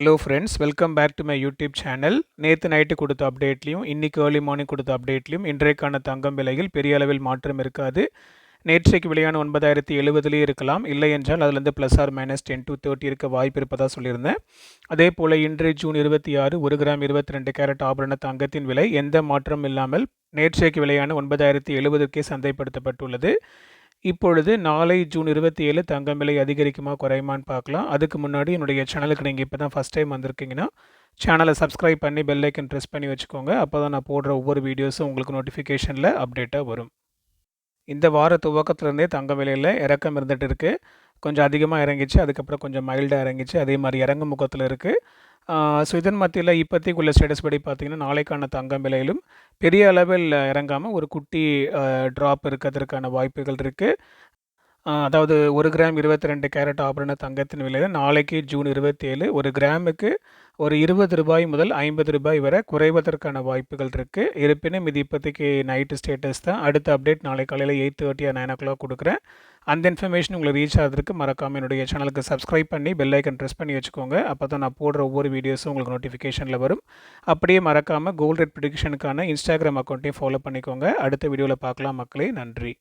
Hello friends, welcome back to my YouTube channel. நேற்று night கொடுத்த அப்டேட்லையும் இன்றைக்கி ஏர்லி மார்னிங் கொடுத்த அப்டேட்லையும் இன்றைக்கான தங்கம் விலையில் பெரிய அளவில் மாற்றம் இருக்காது. நேற்றைக்கு விலையான 9070 இருக்கலாம், இல்லை என்றால் அதுலேருந்து ±10 to 30 இருக்க வாய்ப்பு இருப்பதாக சொல்லியிருந்தேன். அதே போல் இன்று ஜூன் 26 1 கிராம் 22 கேரட் ஆபரண தங்கத்தின் விலை எந்த மாற்றமும் இல்லாமல் நேற்றைக்கு விலையான 9070க்கே சந்தைப்படுத்தப்பட்டுள்ளது. இப்பொழுது நாளை ஜூன் 27 தங்கம் விலை அதிகரிக்குமா குறையுமான்னு பார்க்கலாம். அதுக்கு முன்னாடி என்னுடைய சேனலுக்கு நீங்கள் இப்போ தான் ஃபஸ்ட் டைம் வந்திருக்கீங்கன்னா சேனலை சப்ஸ்கிரைப் பண்ணி பெல் ஐக்கன் ப்ரெஸ் பண்ணி வச்சுக்கோங்க. அப்போ தான் நான் போடுற ஒவ்வொரு வீடியோஸும் உங்களுக்கு நோட்டிஃபிகேஷனில் அப்டேட்டாக வரும். இந்த வார துவக்கத்துலேருந்தே தங்க விலையில் இறக்கம் இருந்துகிட்டு இருக்குது. கொஞ்சம் அதிகமாக இறங்கிச்சு, அதுக்கப்புறம் கொஞ்சம் மைல்டாக இறங்கிச்சு, அதே மாதிரி இறங்கும் முகத்தில் இருக்குது. ஸோ இதன் மத்தியில் இப்போதைக்கு உள்ள ஸ்டேட்டஸ் படி பார்த்திங்கன்னா நாளைக்கான தங்கம் விலையிலும் பெரிய அளவில் இறங்காமல் ஒரு குட்டி ட்ராப் இருக்கிறதுக்கான வாய்ப்புகள் இருக்குது. அதாவது 1 கிராம் 22 கேரட் ஆபரண தங்கத்தின் விலையில் நாளைக்கு ஜூன் 27 ஒரு கிராமுக்கு ஒரு ₹20 முதல் ₹50 வரை குறைவதற்கான வாய்ப்புகள் இருக்குது. இருப்பினும் இது இப்போதைக்கு நைட்டு ஸ்டேட்டஸ் தான். அடுத்த அப்டேட் நாளை காலையில் 8:30 or 9 o'clock கொடுக்குறேன். அந்த இன்ஃபர்மேஷன் உங்களுக்கு ரீச் ஆகிறதுக்கு மறக்காமல் என்னுடைய சேனலுக்கு சப்ஸ்கிரைப் பண்ணி பெல் ஐக்கன் ப்ரெஸ் பண்ணி வச்சுக்கோங்க. அப்போ தான் நான் போடுற ஒவ்வொரு வீடியோஸும் உங்களுக்கு நோட்டிஃபிகேஷனில் வரும். அப்படியே மறக்காமல் கோல்ட் ரேட் ப்ரிடிக்ஷனுக்கான இன்ஸ்டாகிராம் அக்கௌண்ட்டையும் ஃபாலோ பண்ணிக்கோங்க. அடுத்த வீடியோவில் பார்க்கலாம் மக்களே. நன்றி.